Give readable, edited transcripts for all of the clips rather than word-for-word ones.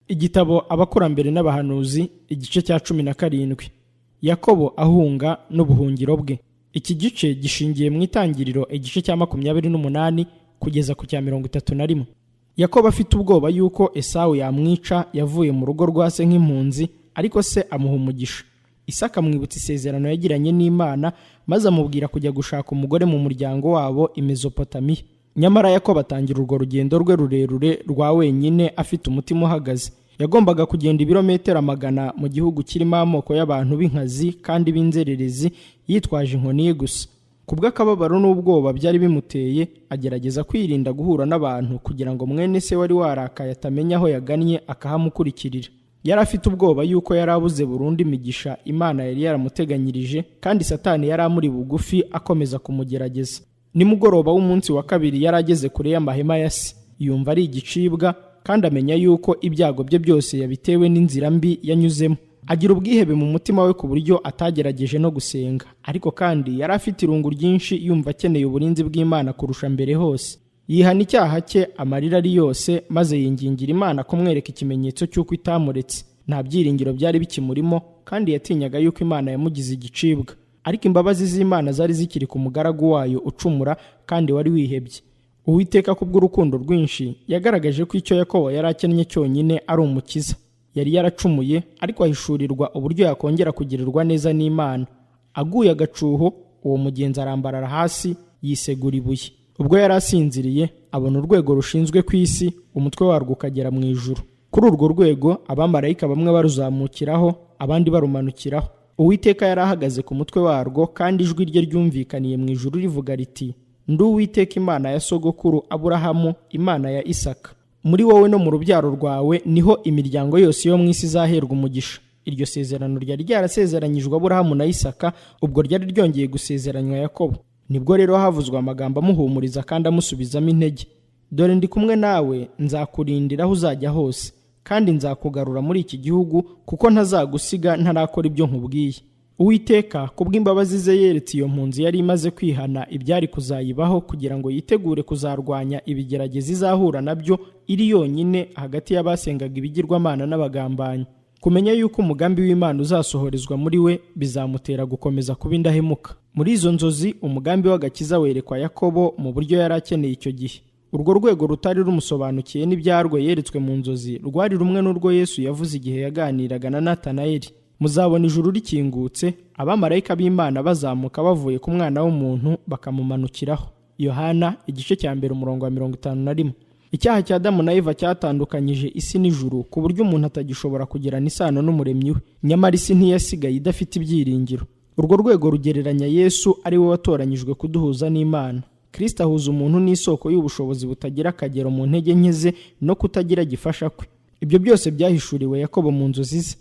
Igitabo Abakurambere n'Abahanuzi, igice cya 17. Yakobo ahunga n'ubuhungiro bwe. Iki gice gishingiye mu Itangiriro igice cya 28 kugeza ku cya 31. Yakobo afite ubwoba yuko Esawu yamwica, yavuye mu rugo rwa se nk'impunzi, ariko se amuha umugisha. Isaka amwibutsa isezerano yagiranye n'Imana, maze amubwira kujya gushaka umugore mu muryango wabo i Mezopotamiya. Nyamara Yakobo atangira urwo rugendo rwe rurerure rwa wenyine afite umutima uhagaze. Yagombaga kugenda ibirometero 100 mu gihugu kirimo amoko y'abantu b'inkazi kandi b'inzererezi, yitwaje inkoni ye gusa. Kubw'akababaro n'ubwoba byari bimuteye, agerageza kwirinda guhura n'abantu kugira ngo mwene se wari warakaye atamenya aho yagannye akahamukurikirira. Yari afite ubwoba yuko yari abuze burundu imigisha Imana yari yaramuteganyirije, kandi Satani yari amuri bugufi akomeza kumugerageza. Nimugoroba w'umunsi wa kabiri yari ageze kure y'amahema ya se, yumva ari igicibwa, kandi amenya yuko ibyago bye byose yabitewe n'inzira mbi yanyuzemo. Agira ubwihebe mu mutima we ku buryo atagerageje no gusenga, ariko kandi yari afite irungu ryinshi, yumva akeneye uburinzi bw'Imana kurusha mbere hose. Yihana icyaha cye amarira ari yose, maze yingingira Imana kumwereka ikimenyetso cy'uko itamuretse. Nta byiringiro byari bikimurimo, kandi yatinyaga yuko Imana yamugize igicibwa. Ariko imbabazi z'Imana zari zikiri ku mugaragu wayo ucumura kandi wari wihebye. Uwiteka kubw'urukundo rwinshi yagaragaje ko icyo Yakobo yari akennye cyonyine ari umukiza. Yari yaracumuye, ariko ahishurirwa uburyo yakongera kugirirwa neza n'Imana. Aguye agacuho, uwo mugenzi arambarara hasi, yisegura ibuye. Ubwo yari asinziriye, abona urwego rushinzwe ku isi, umutwe warwo ukagera mu ijuru. Kuri urwo rwego abamarayika bamwe baruzamukiraho, abandi barumanukiraho. Uwiteka yari ahagaze ku mutwe warwo, kandi ijwi rye ryumvikaniye mu ijuru rivuga riti: Ndi Uwiteka Imana ya sogokuru Aburahamu, Imana ya Isaka. Muri wowe no mu rubyaro rwawe niho imiryango yose yo mu isi izaherwa umugisha. Iryo sezerano ryari ryarasezeranyijwe Aburahamu na Isaka, ubwo ryari ryongeye gusezeranywa Yakobo. Nibwo rero havuzwe amagambo amuhumuriza kandi amusubizamo intege. Dore ndi kumwe nawe, nzakurindira aho uzajya hose, kandi nzakugarura muri iki gihugu, kuko ntazagusiga ntarakora ibyo nkubwiye. Uwiteka kubw'imbabazi ze yeretse iyo mpunzi yari imaze kwihana ibyari kuzayibaho, kugira ngo yitegure kuzarwanya ibigeragezo izahura nabyo iri yonyine hagati y'abasengaga ibigirwamana n'abagambanyi. Kumenya yuko umugambi w'Imana uzasohorezwa muri we bizamutera gukomeza kuba indahemuka. Muri izo nzozi umugambi w'agakiza werekwa Yakobo mu buryo yari akeneye icyo gihe. Urwo rwego rutari rumusobanukiye n'ibyarwo yeretswe mu nzozi rwari rumwe n'urwo Yesu yavuze igihe yaganiraga na Natanayeli. Muzabona ijuru rikingutse, abamarayika b'Imana bazamuka bavuye ku Mwana w'umuntu bakamumanukiraho. Yohana igice cya 1 umurongo wa 51. Icyaha cya Adamu na Eva cyatandukanyije isi n'ijuru, ku buryo umuntu atagishobora kugirana isano n'umuremyi we. Nyamara isi ntiyasigaye idafite ibyiringiro. Urwo rwego rugereranya Yesu ari we watoranyijwe kuduhuza n'Imana. Kristo ahuza umuntu n'isoko y'ubushobozi butagira akagero mu ntege nke ze no kutagira gifasha kwe. Ibyo byose byahishuriwe Yakobo mu nzozi ze.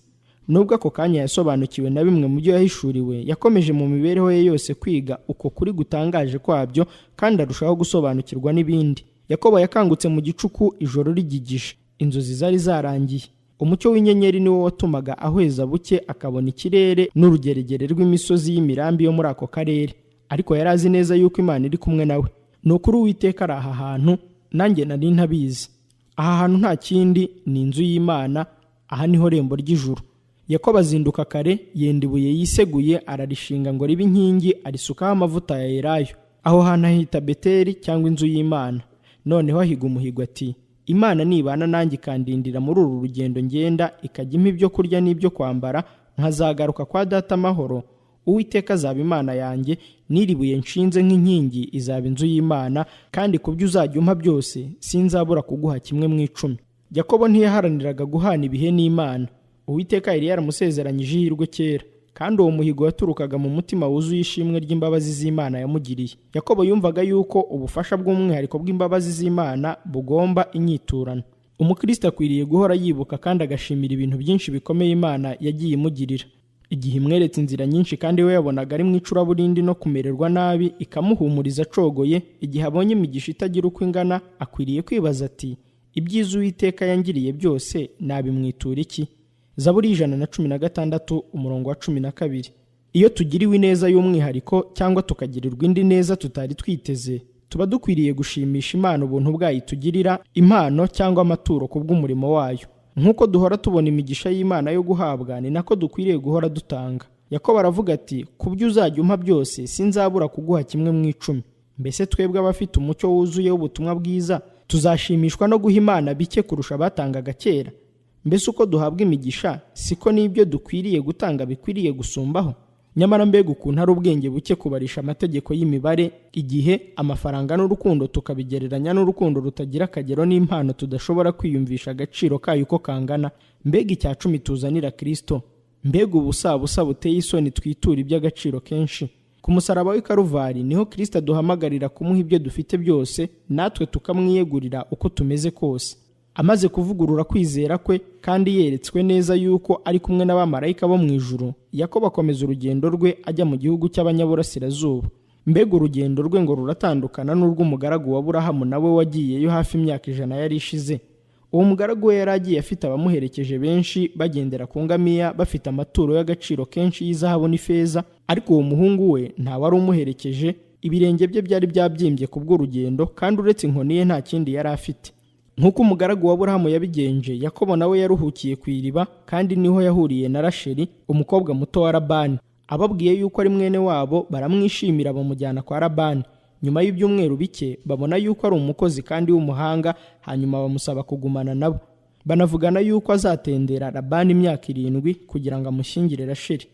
Nubwo ako kanya yasobanukiwe na bimwe mu byo yahishuriwe, yakomeje mu mibereho ye yose kwiga uko kuri gutangaje kwabyo, kandi arushaho gusobanukirwa n'ibindi. Yakobo yakangutse mu gicuku ijoro rigigije. Inzozi zari zarangiye. Umucyo w'inyenyeri niwo watumaga ahweza buke akabona ikirere n'urugeregere rw'imisozi y'imirambi yo muri ako karere. Ariko yari azi neza yuko Imana iri kumwe nawe. Nukuri Uwiteka ari aha hantu, nanjye nari ntabizi. Aha hantu nta kindi, ni inzu y'Imana, aha niho rembo ry'ijuru. Yakobo azinduka kare, yenda ibuye yiseguye, ararishinga ngo ribe inkingi, arisukaho amavuta ya elayo. Aho hantu ahita Beteli, cyangwa inzu y'Imana. Noneho ahiga umuhigo ati: Imana nibana nanjye ikandindira muri uru rugendo ngenda, ikajya impa ibyo kurya n'ibyo kwambara, nkazagaruka kwa data amahoro, Uwiteka azaba Imana yanjye, n'iribuye nshinze nk'inkingi izaba inzu y'Imana, kandi ku byo uzajya umpa byose sinzabura kuguha kimwe mu 10. Yakobo ntiyaharaniraga guhana ibihe n'Imana. Uwiteka yari yaramusezeranyije ihirwe kera, kandi uwo muhigo waturukaga mu mutima wuzuye ishimwe ry'imbabazi z'Imana yamugiriye. Yakobo yumvaga yuko ubufasha bw'umwihariko bw'imbabazi z'Imana bugomba inyiturano. Umukristo akwiriye guhora yibuka kandi agashimira ibintu byinshi bikomeye Imana yagiye imugirira. Igihe imweretse inzira nyinshi kandi we yabonaga ari mu icuraburindi no kumererwa nabi, ikamuhumuriza acogoye, igihe abonye imigisha itagira uko ingana, akwiriye kwibaza ati: ibyiza Uwiteka yangiriye byose nabimwitura iki? Zaburi 116 umurongo wa 12. Iyo tugiriwe ineza y'umwihariko cyangwa tukagirirwa indi neza tutari twiteze, tuba dukwiriye gushimisha Imana ubuntu bwayo itugirira, impano cyangwa amaturo kubw'umurimo wayo. nk'uko duhora tubona imigisha y'Imana yo guhabwa, ni nako dukwiriye guhora dutanga. Yakobo aravuga ati, ku byo uzajya umpa byose sinzabura kuguha 1/10. Mbese twebwe abafite umucyo wuzuye w'ubutumwa bwiza tuzashimishwa no guha Imana bike kurusha abatangaga kera? Mbese uko duhabwa imigisha siko n'ibyo dukwiriye gutanga bikwiriye gusumbaho? Nyamara mbega ukuntu ari ubwenge buke kubarisha amategeko y'imibare, igihe, amafaranga n'urukundo tukabigereranya n'urukundo rutagira akagero n'impano tudashobora kwiyumvisha agaciro kayo uko kangana. Mbega 10 tuzanira Kristo! Mbega ubusabusa buteye isoni twitura iby'agaciro kenshi! Ku musaraba w'i Karuvari niho Kristo aduhamagarira kumuha ibyo dufite byose, natwe tukamwiyegurira uko tumeze kose. Amaze kuvugurura kwizera kwe kandi yeretswe neza yuko ari kumwe n'abamarayika bo mu ijuru, Yakobo akomeza urugendo rwe ajya mu gihugu cy'abanyaburasirazuba. Mbega urugendo rwe ngo ruratandukana n'urw'umugaragu wa Aburahamu nawe wagiyeyo hafi imyaka 100 yari ishize. Uwo mugaragu we yari agiye afite abamuherekeje benshi, bagendera ku ngamiya, bafite amaturo y'agaciro kenshi y'izahabu n'ifeza, ariko uwo muhungu we nta wari umuherekeje. Ibirenge bye byari byabyimbye kubw'urugendo, kandi uretse inkoni ye nta kindi yari afite. Nk'uko umugaragu wa Aburahamu yabigenje, Yakobo nawe yaruhukiye ku iriba, kandi niho yahuriye na Rasheli, umukobwa muto wa Labani. Ababwiye yuko ari mwene wabo, baramwishimira bamujyana kwa Labani. Nyuma y'ibyumweru bike babona yuko ari umukozi kandi w'umuhanga, hanyuma bamusaba kugumana nabo. Banavugana yuko azatendera Labani imyaka 7 kugira ngo amushyingire Rasheli.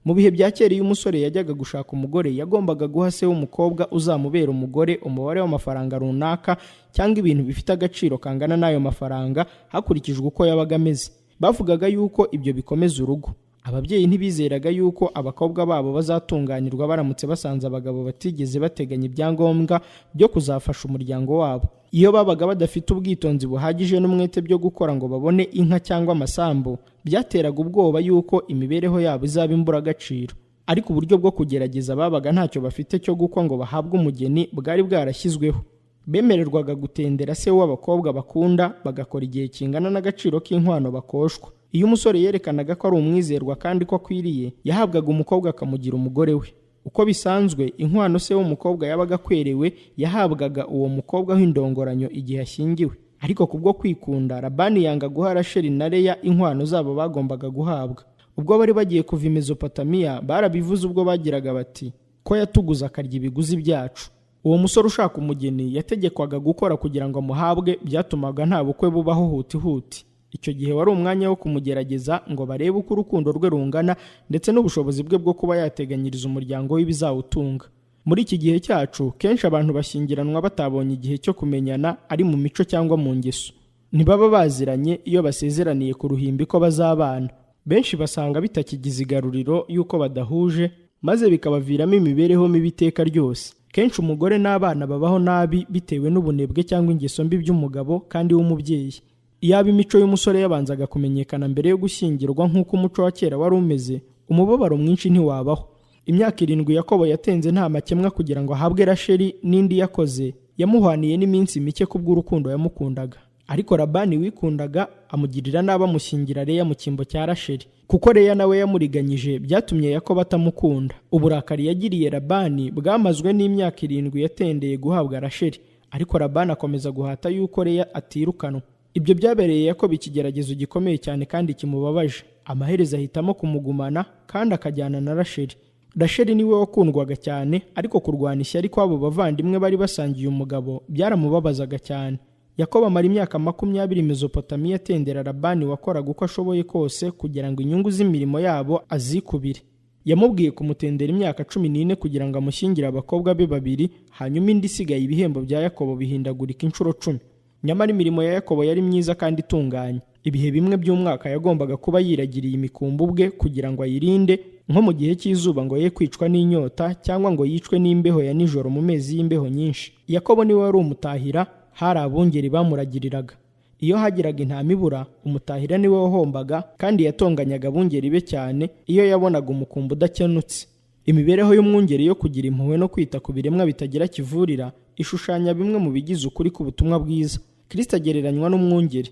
Mu bihe bya kera iyo umusore yajyaga gushaka umugore, yagombaga guha se w'umukobwa uzamubera umugore umubare w'amafaranga runaka cyangwa ibintu bifite agaciro kangana n'ayo mafaranga hakurikijwe uko yabaga ameze. Bavugaga yuko ibyo bikomeza urugo. Ababyeyi ntibizeraga yuko abakobwa babo bazatunganirwa baramutse basanze abagabo batigeze bateganya ibyangombwa byo kuzafasha umuryango wabo. Iyo babaga badafite ubwitonzi buhagije n'umwete byo gukora ngo babone inka cyangwa amasambu, byateraga ubwoba yuko imibereho yabo izaba imburagaciro. Ariko uburyo bwo kugerageza babaga ntacyo bafite cyo gukwa ngo bahabwe umugeni bwari bwarashyizweho. Bemererwaga gutendera se w'abakobwa bakunda, bagakora igihe kingana n'agaciro k'inkwano bakoshwa. Iyo umusore yerekanaga ko ari umwizerwa kandi ko akwiriye, yahabwaga umukobwa akamugira umugore we. Uko bisanzwe, inkwano se w'umukobwa yabaga akwerewe yahabwaga uwo mukobwa w'indongoranyo igihe ashyingiwe. Ariko kubwo kwikunda, Labani yanga guha Rasheli na Leya inkwano zabo bagombaga guhabwa. Ubwo bari bagiye kuva i Mezopotamiya, barabivuze ubwo bagiraga bati, ko yatuguza akarya ibiguzi byacu. Uwo musore ushaka umugeni yategekwaga gukora kugira ngo amuhabwe, byatumaga nta bukwe bubaho huti. Icyo gihe wari umwanya wo kumugerageza ngo barebe uko urukundo rwe rungana ndetse n'ubushobozi bwe bwo kuba yateganyiriza umuryango w'ibizawutunga. Muri iki gihe cyacu, kenshi abantu bashyingiranwa batabonye igihe cyo kumenyana, ari mu mico cyangwa mu ngeso. Ntibaba baziranye iyo basezeraniye ku ruhimbi ko bazabana. Benshi basanga bitakigize igaruriro yuko badahuje, maze bikabaviramo imibereho mibi iteka ryose. Kenshi umugore n'abana babaho nabi bitewe n'ubunebwe cyangwa ingeso mbi by'umugabo kandi w'umubyeyi. Iyaba imico y'umusore yabanzaga kumenyekana mbere yo gushyingirwa nk'uko umuco wa kera wari umeze, umubabaro mwinshi ntiwabaho. Imyaka 7 Yakobo yatenze nta makemwa kugira ngo ahabwe Rasheli, n'indi yakoze yamuhwaniye n'iminsi mike kubw'urukundo yamukundaga. Ariko Labani wikundaga amugirira nabi amushyingira Leya mu cyimbo cya Rasheli. Kuko Leya nawe yamuriganyije, byatumye Yakobo atamukunda. Uburakari yagiriye Labani bwamazwe n'imyaka 7 yatendeye guhabwa Rasheli. Ariko Labani akomeza guhata yuko Leya atirukanwa. Ibyo byabereye Yakobo ikigeragezo gikomeye cyane kandi kimubabaje. Amaherezo ahitamo kumugumana kandi akajyana na Rasheli. Rasheli niwe wakundwaga cyane, ariko kurwana ishyari kw'abo bavandimwe bari basangiye umugabo byaramubabazaga cyane. Yakobo amara imyaka 20 Mezopotamiya atendera Labani wakoraga uko ashoboye kose kugira ngo inyungu z'imirimo yabo azikubire. Yamubwiye kumutendera imyaka 14 kugira ngo amushyingire abakobwa be 2, hanyuma indi isigaye ibihembo bya Yakobo bihindagurika inshuro 10. Nyamara imirimo ya Yakobo yari myiza kandi itunganye. Ibihe bimwe by'umwaka yagombaga kuba yiragiriye imikumbu bwe kugira ngo ayirinde, nko mu gihe cy'izuba ngo ye kwicwa n'inyota cyangwa ngo yicwe n'imbeho ya nijoro mu mezi y'imbeho nyinshi. Yakobo niwe wari umutahira, hari abungeri bamuragiriraga. Iyo hagiraga intama ibura, umutahira niwe wahombaga kandi yatonganyaga abungeri be cyane iyo yabonaga umukumbu udakenutse. Imibereho y'umwungeri yo kugira impuhwe no kwita ku biremwa bitagira kivurira ishushanya bimwe mu bigize ukuri k'ubutumwa bwiza. Kristo agereranywa n'umwungeri.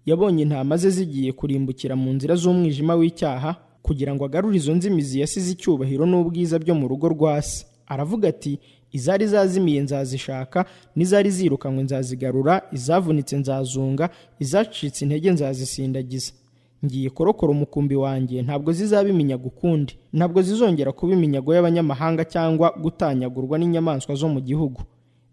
Yabonye intama ze zigiye kurimbukira mu nzira z'umwijima w'icyaha kugira ngo agarure izo nzimizi yasize icyubahiro n'ubwiza byo mu rugo rwa se. Aravuga ati, izari zazimiye nzazishaka, n'izari zirukanywe nzazigarura, izavunitse nzazunga, izacitse intege nzazisindagiza. Ngiye kurokora umukumbi wanjye, ntabwo zizaba iminyago ukundi, ntabwo zizongera kuba iminyago y'abanyamahanga cyangwa gutanyagurwa n'inyamaswa zo mu gihugu.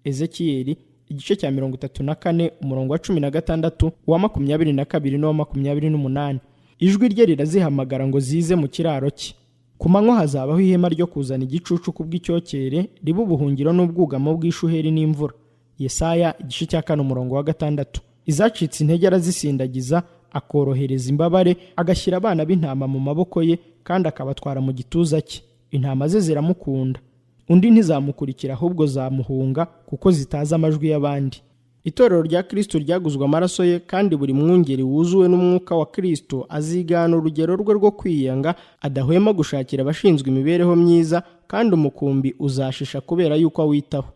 Ezekiyeli igice cya 34 umurongo wa 16, uwa 22 n'uwa 28. Ijwi rye rirazihamagara ngo zize mu kiraro cye. Ku manywa hazabaho ihema ryo kuzana igicucu kubw'icyokere, riba ubuhungiro n'ubwugamo bw'ishuheri n'imvura. Yesaya igice cya 4 umurongo wa 6. Izacitse intege arazisindagiza, akorohereza imbabare, agashyira abana b'intama mu maboko ye, kandi akabatwara mu gituza cye. Intama ze ziramukunda. Undi ntizamukurikira, ahubwo zamuhunga, kuko zitazi amajwi y'abandi. Itorero rya Kristo ryaguzwe amaraso ye, kandi buri mwungeri wuzuwe n'umwuka wa Kristo azigana urugero rwe rwo kwiyanga, adahwema gushakira abashinzwe imibereho myiza, kandi umukumbi uzashisha kubera yuko awitaho.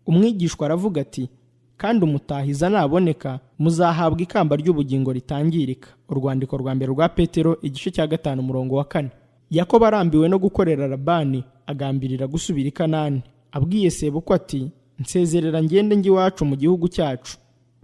Umwigishwa aravuga ati, kandi umutahiza naboneka, muzahabwa ikamba ry'ubugingo ritangirika. Urwandiko rwa mbere rwa Petero igice cya 5 umurongo wa 4. Yakobo arambiwe no gukorera Labani, agambirira gusubira i Kanani. Abwiye sebukwe ati, nsezerera ngende njye iwacu mu gihugu cyacu.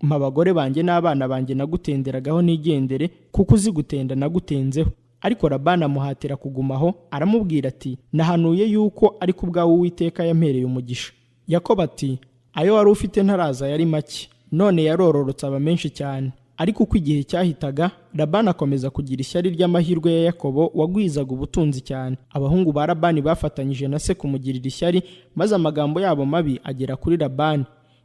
Mpa abagore banjye n'abana banjye nagutenderagaho nigendere, kuko uzi gutenda nagutenzeho. Ariko Labani amuhatira kugumaho, aramubwira ati, nahanuye yuko ari ku bwawe Uwiteka yampereye umugisha. Yakobo ati, ayo wari ufite ntaraza yari make, none yarororotse aba menshi cyane. Ariko uko igihe cyahitaga, Labani akomeza kugira ishyari ry'amahirwe ya Yakobo wagwizaga ubutunzi cyane. Abahungu ba Labani bafatanyije na se kumugirira ishyari, maze amagambo yabo mabi agera kuri Labani.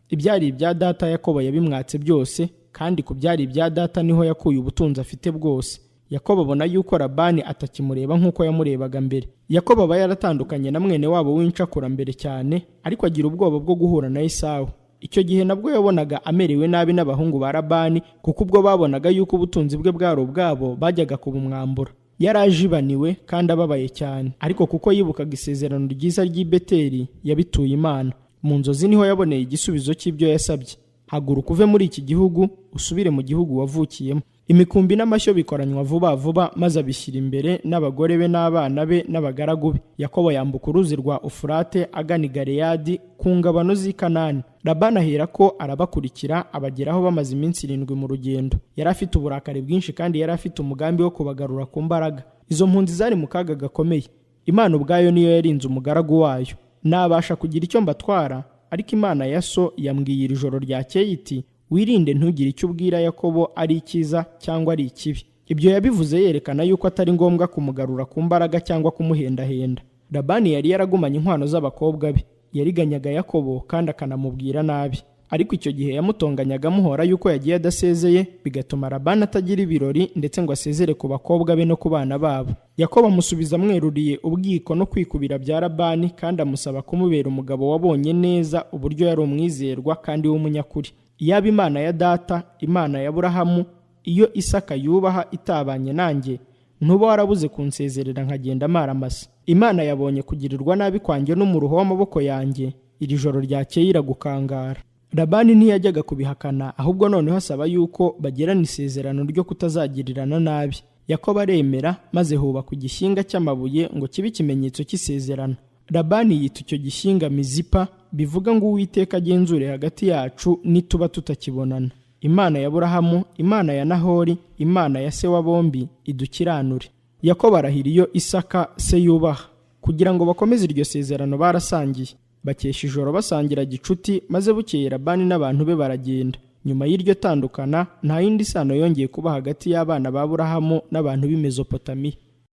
Ibyari ibya data Yakobo yabimwatse byose, kandi ku byari ibya data niho yakuye ubutunzi afite bwose. Yakobo abona yuko Labani atakimureba nk'uko yamurebaga mbere. Yakobo aba yaratandukanye na mwene wabo w'incakura mbere cyane, ariko agira ubwoba bwo guhura na Esawu. Icyo gihe nabwo yabonaga amerewe nabi n'abahungu ba Labani, kuko ubwo babonaga yuko ubutunzi bwe bwari ubwabo, bajyaga kubumwambura. Yarajibaniwe kandi ababaye cyane, ariko kuko yibukaga isezerano ryiza ry'i Beteli, yabituye Imana. Mu nzozi niho yaboneye igisubizo cy'ibyo yasabye. Haguruka uve muri iki gihugu, usubire mu gihugu wavukiyemo. Imikumbi n'amashyo bikoranywa vuba vuba, maze abishyira imbere n'abagore be n'abana be n'abagaragu be. Yakobo yambuka uruzi rwa Ufurate agana i Galeyadi ku ngabano z'i Kanani. Labani aherako arabakurikira, abageraho bamaze iminsi 7 mu rugendo. Yari afite uburakari bwinshi, kandi yari afite umugambi wo kubagarura ku mbaraga. Izo mpunzi zari mu kaga gakomeye. Imana ubwayo niyo yarinze umugaragu wayo. Nabasha kugira icyo mbatwara, ariko Imana ya so yambwiye iri joro ryakeye iti, wirinde ntugire icyo ubwira Yakobo ari icyiza cyangwa ari ikibi. Ibyo yabivuze yerekana yuko atari ngombwa kumugarura ku mbaraga cyangwa kumuhendahenda. Labani yari yaragumanye inkwano z'abakobwa be. Yariganyaga Yakobo kandi akanamubwira nabi. Ariko icyo gihe yamutonganyaga amuhora yuko yagiye adasezeye, bigatuma Labani atagira ibirori ndetse ngo asezere ku bakobwa be no ku bana babo. Yakobo amusubiza amweruriye ubwiko no kwikubira bya Labani, kandi amusaba kumubera umugabo wabonye neza uburyo yari umwizerwa kandi w'umunyakuri. Iyaba Imana ya data, Imana ya Aburahamu, iyo Isaka yubaha itabanye nanjye, ntuba warabuze kunsezerera nkagenda amaramasa. Imana yabonye kugirirwa nabi kwanjye n'umuruho w'amaboko yanjye, iri joro ryakeye iragukangara. Labani ntiyajyaga kubihakana, ahubwo noneho asaba yuko bagirana isezerano ryo kutazagirirana nabi. Yakobo aremera, maze hubakwa igishyinga cy'amabuye ngo kibe ikimenyetso cy'isezerano. Labani yita icyo gishyinga Mizipa, bivuga ngo Uwiteka agenzure hagati yacu nituba tutakibonana. Imana ya Aburahamu, Imana ya Nahori, Imana ya se wa bombi idukiranure. Yakobo arahira iyo Isaka se yubaha, kugira ngo bakomeze iryo sezerano barasangiye. Bakesha ijoro basangira gicuti, maze bukeye Labani n'abantu be baragenda. Nyuma y'iryo tandukana, nta yindi sano yongeye kuba hagati y'abana ba Aburahamu n'abantu b'i Mezopotamiya.